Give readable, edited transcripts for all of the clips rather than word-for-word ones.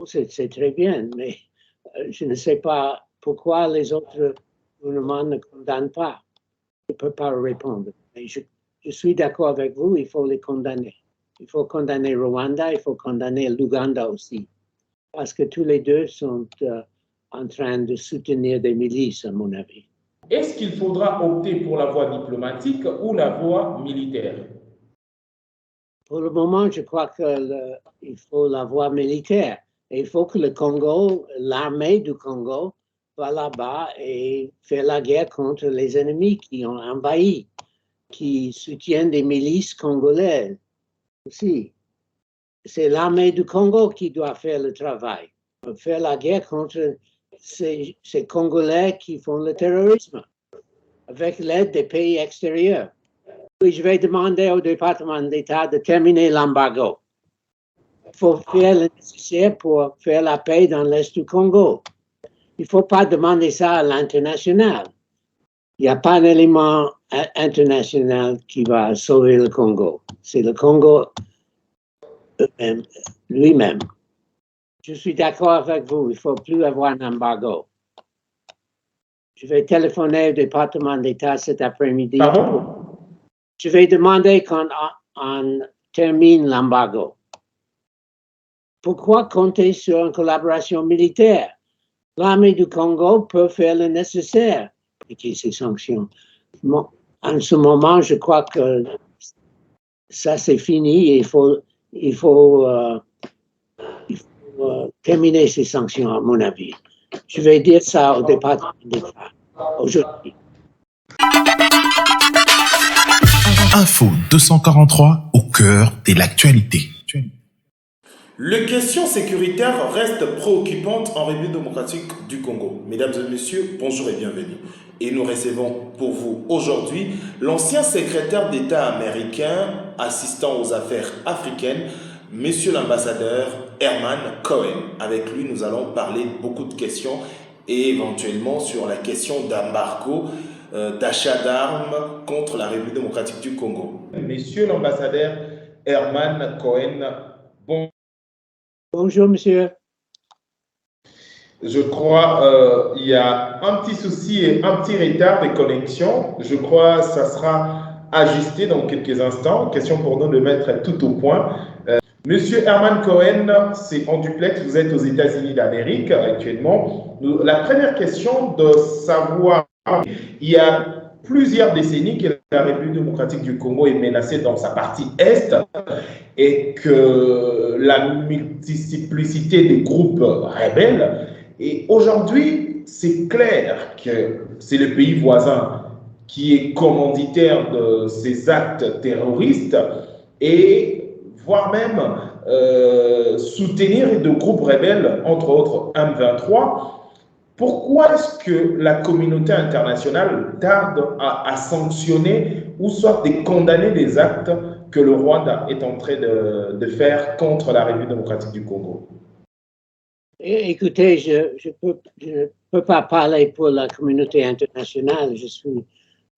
c'est très bien, mais je ne sais pas pourquoi les autres gouvernements ne condamnent pas. Je ne peux pas répondre. Mais je suis d'accord avec vous, il faut les condamner. Il faut condamner Rwanda, il faut condamner l'Ouganda aussi. Parce que tous les deux sont en train de soutenir des milices, à mon avis. Est-ce qu'il faudra opter pour la voie diplomatique ou la voie militaire? Pour le moment, je crois qu'il faut la voie militaire. Et il faut que le Congo, l'armée du Congo, va là-bas et faire la guerre contre les ennemis qui ont envahi, qui soutiennent des milices congolaises aussi. C'est l'armée du Congo qui doit faire le travail, faire la guerre contre ces Congolais qui font le terrorisme avec l'aide des pays extérieurs. Puis je vais demander au département d'État de terminer l'embargo. Il faut faire le nécessaire pour faire la paix dans l'Est du Congo. Il ne faut pas demander ça à l'international. Il n'y a pas d'élément international qui va sauver le Congo. C'est le Congo lui-même. Je suis d'accord avec vous, il ne faut plus avoir un embargo. Je vais téléphoner au département d'État cet après-midi. Pardon? Je vais demander qu'on termine l'embargo. Pourquoi compter sur une collaboration militaire? L'armée du Congo peut faire le nécessaire pour appliquer ces sanctions. En ce moment, je crois que ça c'est fini et il faut terminer ces sanctions, à mon avis. Je vais dire ça au département d'État aujourd'hui. Info 243 au cœur de l'actualité. Les questions sécuritaires restent préoccupantes en République démocratique du Congo. Mesdames et messieurs, bonjour et bienvenue. Et nous recevons pour vous aujourd'hui l'ancien secrétaire d'État américain assistant aux affaires africaines, Monsieur l'ambassadeur Herman Cohen. Avec lui, nous allons parler de beaucoup de questions et éventuellement sur la question d'embargo, d'achat d'armes contre la République démocratique du Congo. Monsieur l'ambassadeur Herman Cohen, Bonjour, monsieur. Je crois il y a un petit souci et un petit retard de connexion. Je crois que ça sera ajusté dans quelques instants. Question pour nous de mettre tout au point. Monsieur Herman Cohen, c'est en duplex, vous êtes aux États-Unis d'Amérique actuellement. La première question de savoir, il y a plusieurs décennies que la République démocratique du Congo est menacée dans sa partie Est et que la multiplicité des groupes rebelles. Et aujourd'hui, c'est clair que c'est le pays voisin qui est commanditaire de ces actes terroristes et voire même soutenir de groupes rebelles, entre autres M23. Pourquoi est-ce que la communauté internationale tarde à sanctionner ou soit de condamner les actes que le Rwanda est en train de faire contre la République démocratique du Congo? Écoutez, je ne peux pas parler pour la communauté internationale. Je ne suis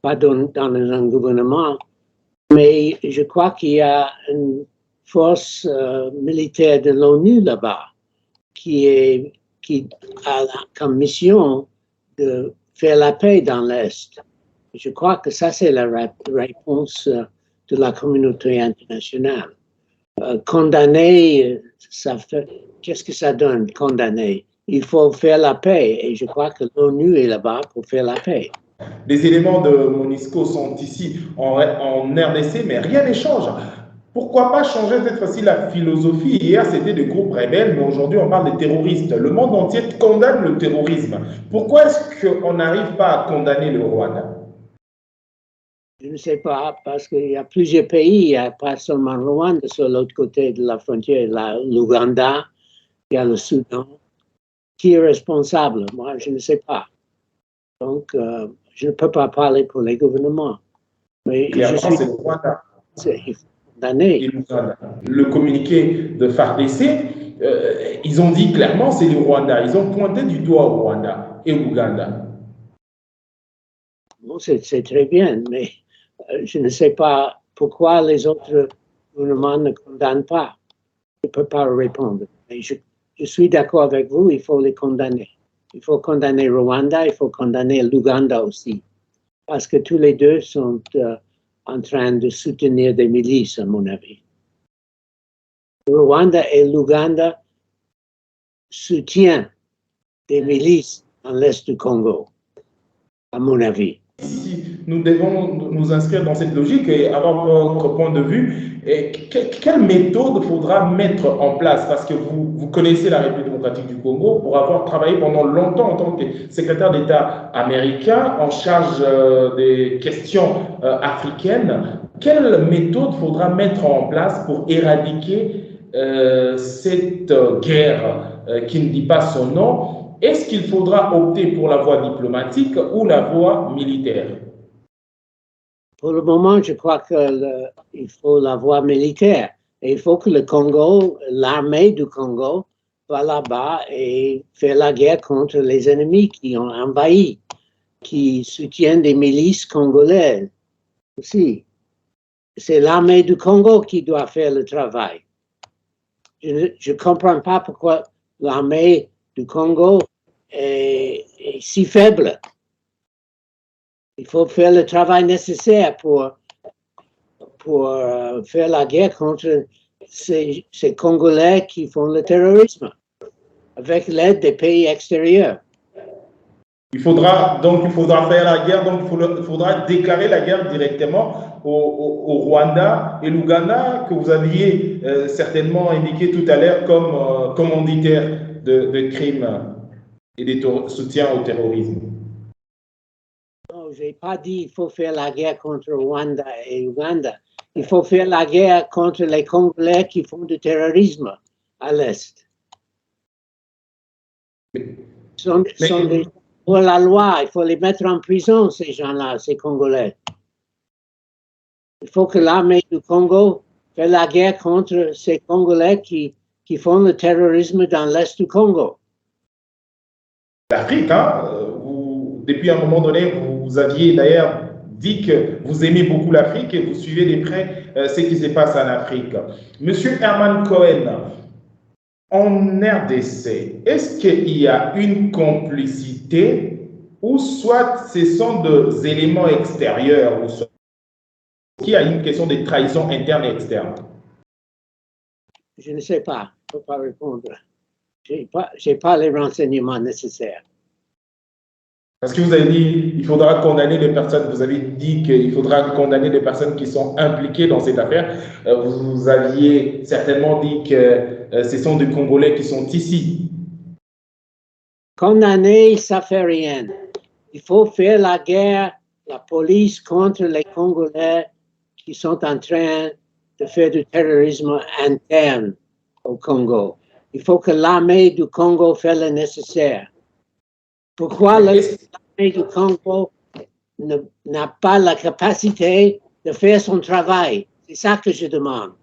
pas dans un gouvernement, mais je crois qu'il y a une force militaire de l'ONU là-bas qui a comme mission de faire la paix dans l'Est. Je crois que ça, c'est la réponse de la communauté internationale. Condamner, qu'est-ce que ça donne, condamner? Il faut faire la paix et je crois que l'ONU est là-bas pour faire la paix. Les éléments de MONUSCO sont ici en RDC, mais rien ne change. Pourquoi pas changer cette fois-ci la philosophie? Hier, c'était des groupes rebelles, mais aujourd'hui, on parle de terroristes. Le monde entier condamne le terrorisme. Pourquoi est-ce qu'on n'arrive pas à condamner le Rwanda? Je ne sais pas, parce qu'il y a plusieurs pays, il n'y a pas seulement le Rwanda sur l'autre côté de la frontière, l'Ouganda, il y a le Soudan. Qui est responsable? Moi, je ne sais pas. Donc, je ne peux pas parler pour les gouvernements. Mais clairement, c'est le Rwanda. Il faut condamner. Le communiqué de FARDC, ils ont dit clairement c'est le Rwanda. Ils ont pointé du doigt au Rwanda et l'Ouganda. Bon, c'est très bien, mais je ne sais pas pourquoi les autres gouvernements ne condamnent pas. Je ne peux pas répondre. Mais je je suis d'accord avec vous, il faut les condamner. Il faut condamner Rwanda, il faut condamner l'Ouganda aussi. Parce que tous les deux sont en train de soutenir des milices, à mon avis. Rwanda et l'Ouganda soutiennent des milices dans l'Est du Congo, à mon avis. Si nous devons nous inscrire dans cette logique et avoir votre point de vue, et quelle méthode faudra mettre en place? Parce que vous connaissez la République démocratique du Congo pour avoir travaillé pendant longtemps en tant que secrétaire d'État américain en charge des questions africaines. Quelle méthode faudra mettre en place pour éradiquer cette guerre qui ne dit pas son nom? Est-ce qu'il faudra opter pour la voie diplomatique ou la voie militaire? Pour le moment, je crois qu'il faut la voie militaire. Et il faut que le Congo, l'armée du Congo, va là-bas et fait la guerre contre les ennemis qui ont envahi, qui soutiennent des milices congolaises aussi. C'est l'armée du Congo qui doit faire le travail. Je ne comprends pas pourquoi l'armée du Congo est si faible. Il faut faire le travail nécessaire pour faire la guerre contre ces Congolais qui font le terrorisme avec l'aide des pays extérieurs. Il faudra faire la guerre, donc il faudra déclarer la guerre directement au Rwanda et l'Ouganda que vous aviez certainement indiqué tout à l'heure comme commanditaire de crimes et de soutien au terrorisme. Non, je n'ai pas dit qu'il faut faire la guerre contre Rwanda et Ouganda. Il faut faire la guerre contre les Congolais qui font du terrorisme à l'Est. Sont des pour la loi, il faut les mettre en prison, ces gens-là, ces Congolais. Il faut que l'armée du Congo fasse la guerre contre ces Congolais qui font le terrorisme dans l'Est du Congo. L'Afrique, depuis un moment donné, vous aviez d'ailleurs dit que vous aimez beaucoup l'Afrique et vous suivez de près ce qui se passe en Afrique. Monsieur Herman Cohen, en RDC, est-ce qu'il y a une complicité ou soit ce sont des éléments extérieurs ou soit qu'il y a une question de trahison interne et externe? Je ne sais pas, je ne peux pas répondre. Je n'ai pas les renseignements nécessaires. Parce que vous avez dit qu'il faudra condamner les personnes, vous avez dit qu'il faudra condamner les personnes qui sont impliquées dans cette affaire. Vous aviez certainement dit que ce sont des Congolais qui sont ici. Condamner, ça ne fait rien. Il faut faire la guerre, la police contre les Congolais qui sont en train de faire du terrorisme interne au Congo. Il faut que l'armée du Congo fasse le nécessaire. Pourquoi l'armée du Congo n'a pas la capacité de faire son travail? C'est ça que je demande.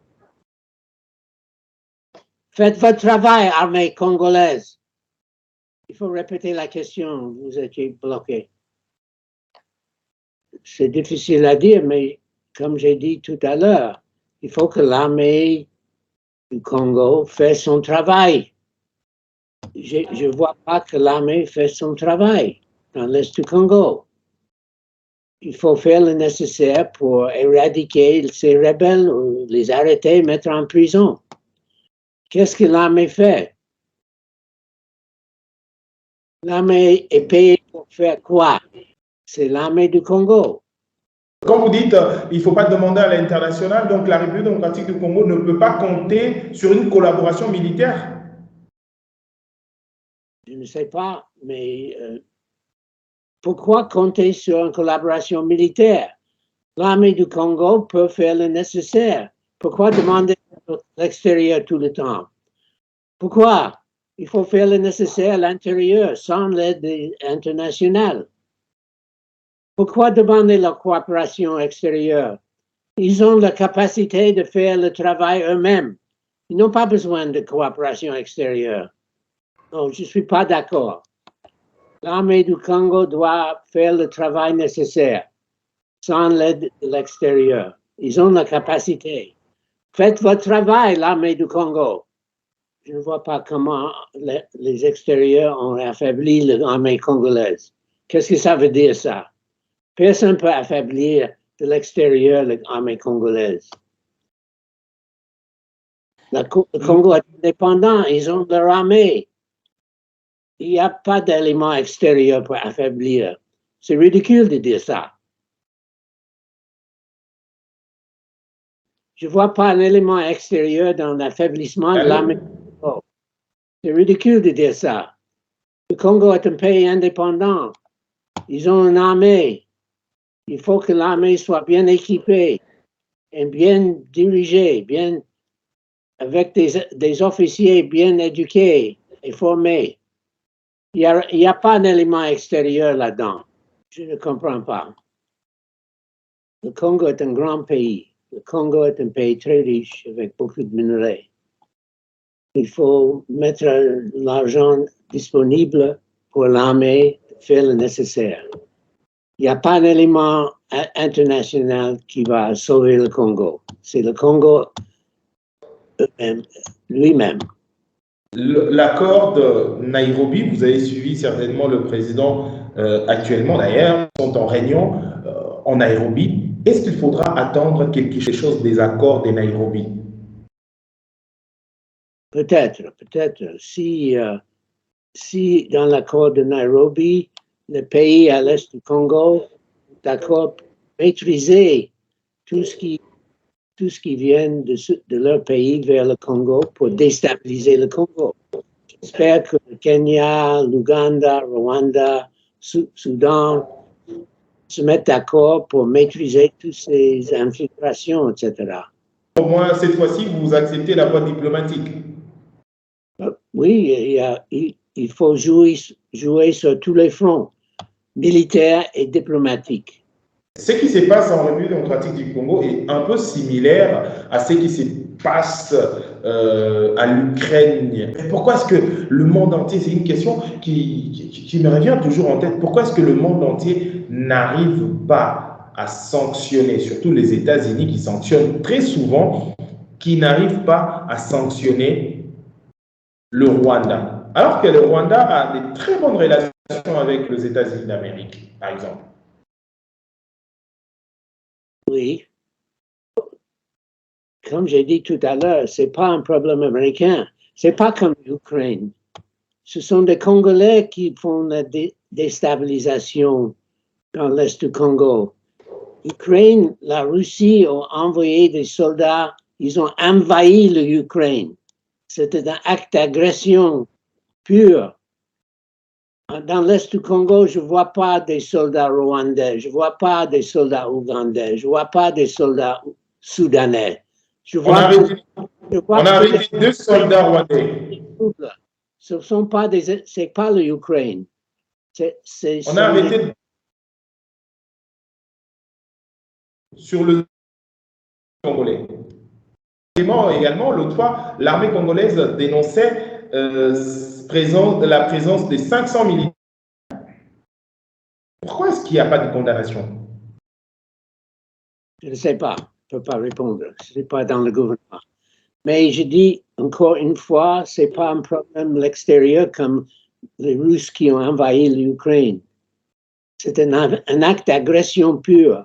Faites votre travail, armée congolaise. Il faut répéter la question, vous étiez bloqué. C'est difficile à dire, mais comme j'ai dit tout à l'heure, il faut que l'armée du Congo fasse son travail. Je ne vois pas que l'armée fait son travail dans l'Est du Congo. Il faut faire le nécessaire pour éradiquer ces rebelles, ou les arrêter, mettre en prison. Qu'est-ce que l'armée fait? L'armée est payée pour faire quoi? C'est l'armée du Congo. Quand vous dites il ne faut pas demander à l'international, donc la République démocratique du Congo ne peut pas compter sur une collaboration militaire? Je ne sais pas, mais pourquoi compter sur une collaboration militaire? L'armée du Congo peut faire le nécessaire. Pourquoi demander à l'extérieur tout le temps? Pourquoi? Il faut faire le nécessaire à l'intérieur sans l'aide internationale. Pourquoi demander la coopération extérieure? Ils ont la capacité de faire le travail eux-mêmes. Ils n'ont pas besoin de coopération extérieure. Non, je ne suis pas d'accord. L'armée du Congo doit faire le travail nécessaire sans l'aide de l'extérieur. Ils ont la capacité. Faites votre travail, l'armée du Congo. je ne vois pas comment les extérieurs ont affaibli l'armée congolaise. Qu'est-ce que ça veut dire, ça? Personne ne peut affaiblir de l'extérieur l'armée congolaise. Le Congo est indépendant, ils ont leur armée. Il n'y a pas d'élément extérieur pour affaiblir. C'est ridicule de dire ça. Je ne vois pas un élément extérieur dans l'affaiblissement de l'armée du Congo. C'est ridicule de dire ça. Le Congo est un pays indépendant. Ils ont une armée. Il faut que l'armée soit bien équipée et bien dirigée, bien, avec des officiers bien éduqués et formés. Il n'y a pas d'élément extérieur là-dedans. Je ne comprends pas. Le Congo est un grand pays. Le Congo est un pays très riche avec beaucoup de minerais. Il faut mettre l'argent disponible pour l'armée, faire le nécessaire. Il n'y a pas un élément international qui va sauver le Congo. C'est le Congo lui-même. L'accord de Nairobi, vous avez suivi certainement le président actuellement d'ailleurs, ils sont en réunion en Nairobi. Est-ce qu'il faudra attendre quelque chose des accords de Nairobi? Peut-être. Si dans l'accord de Nairobi, le pays à l'est du Congo, d'accord, maîtriser tout ce qui vient de leur pays vers le Congo pour déstabiliser le Congo. J'espère que le Kenya, l'Ouganda, Rwanda, Soudan se mettent d'accord pour maîtriser toutes ces infiltrations, etc. Au moins, cette fois-ci, vous acceptez la voie diplomatique. Oui, il faut jouer sur tous les fronts, militaires et diplomatiques. Ce qui se passe en République démocratique du Congo est un peu similaire à ce qui se passe à l'Ukraine. Pourquoi est-ce que le monde entier, c'est une question qui me revient toujours en tête, pourquoi est-ce que le monde entier n'arrive pas à sanctionner, surtout les États-Unis qui sanctionnent très souvent, qui n'arrivent pas à sanctionner le Rwanda, alors que le Rwanda a de très bonnes relations avec les États-Unis d'Amérique, par exemple. Oui. Comme j'ai dit tout à l'heure, ce n'est pas un problème américain. Ce n'est pas comme l'Ukraine. Ce sont des Congolais qui font la déstabilisation dans l'est du Congo. L'Ukraine, la Russie ont envoyé des soldats, ils ont envahi l'Ukraine. C'était un acte d'agression pur. Dans l'est du Congo, je ne vois pas des soldats rwandais, je ne vois pas des soldats ougandais, je ne vois pas des soldats soudanais. On a arrêté 2 soldats rwandais. Ce sont pas c'est pas l'Ukraine. On a arrêté sur le Congolais. Également, l'autre fois, l'armée congolaise dénonçait la présence de 500 militaires. Pourquoi est-ce qu'il n'y a pas de condamnation? Je ne sais pas, je ne peux pas répondre. Je ne suis pas dans le gouvernement. Mais je dis encore une fois, ce n'est pas un problème de l'extérieur comme les Russes qui ont envahi l'Ukraine. C'est un acte d'agression pure.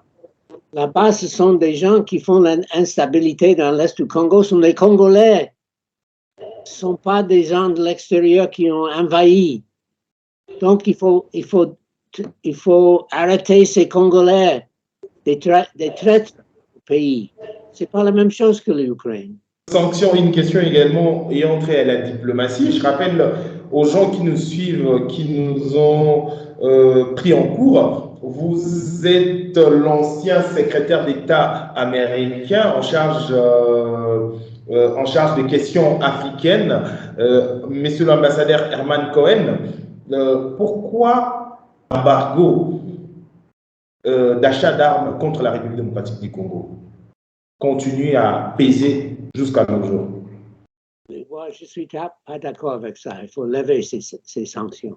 Là-bas, ce sont des gens qui font l'instabilité dans l'Est du Congo, ce sont les Congolais. Ce ne sont pas des gens de l'extérieur qui ont envahi. Donc, il faut arrêter ces Congolais, des traîtres au pays. Ce n'est pas la même chose que l'Ukraine. Sanction, une question également ayant trait à la diplomatie. Je rappelle aux gens qui nous suivent, qui nous ont pris en cours, vous êtes l'ancien secrétaire d'État américain en charge des questions africaines, monsieur l'ambassadeur Herman Cohen. Pourquoi l'embargo d'achat d'armes contre la République démocratique du Congo continue à peser jusqu'à nos jours? Moi, je ne suis pas d'accord avec ça. Il faut lever ces sanctions.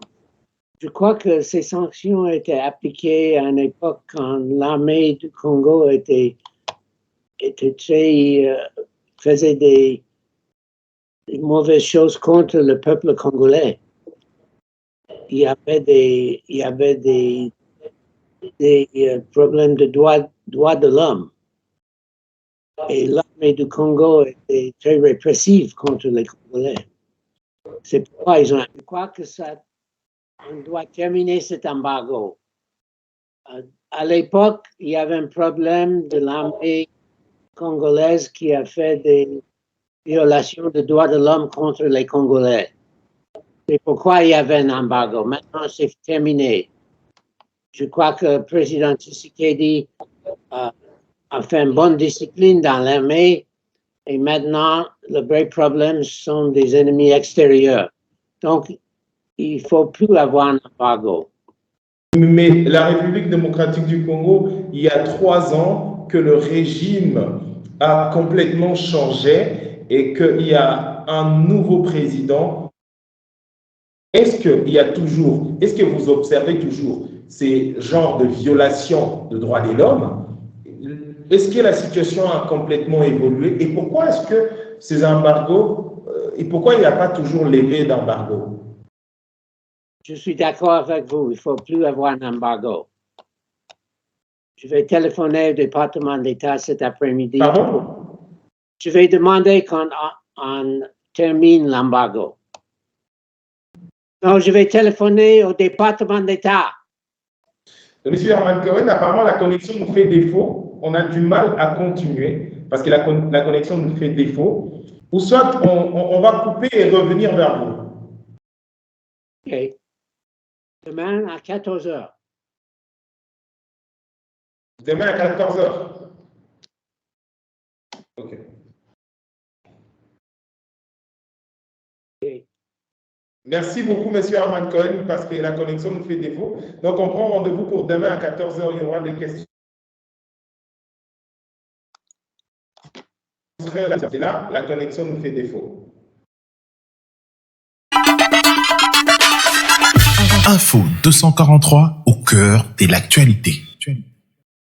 Je crois que ces sanctions étaient appliquées à une époque quand l'armée du Congo faisait des mauvaises choses contre le peuple congolais. Il y avait des problèmes de droits de l'homme. Et l'armée du Congo était très répressive contre les Congolais. C'est pourquoi ils ont. Je crois que on doit terminer cet embargo. À l'époque, il y avait un problème de l'armée congolaise qui a fait des violations de droits de l'homme contre les Congolais. C'est pourquoi il y avait un embargo. Maintenant, c'est terminé. Je crois que le président Tshisekedi a fait une bonne discipline dans l'armée et maintenant, le vrai problème sont des ennemis extérieurs. Donc, il ne faut plus avoir un embargo. Mais la République démocratique du Congo, il y a 3 ans que le régime a complètement changé et qu'il y a un nouveau président. Est-ce que vous observez toujours ces genres de violations de droits de l'homme? Est-ce que la situation a complètement évolué? Et pourquoi est-ce que ces embargos, et pourquoi il n'y a pas toujours levé d'embargo? Je suis d'accord avec vous, il ne faut plus avoir un embargo. Je vais téléphoner au département d'État cet après-midi. Pardon? Je vais demander qu'on termine l'embargo. Non, je vais téléphoner au département d'État. Monsieur Herman Cohen, apparemment la connexion nous fait défaut. On a du mal à continuer parce que la connexion nous fait défaut. Ou soit on va couper et revenir vers vous. OK. Demain à 14 h. Demain à 14 h. OK. Okay. Merci beaucoup, Monsieur Herman Cohen, parce que la connexion nous fait défaut. Donc, on prend rendez-vous pour demain à 14 h. Il y aura des questions. Là, la connexion nous fait défaut. Info 243 au cœur de l'actualité.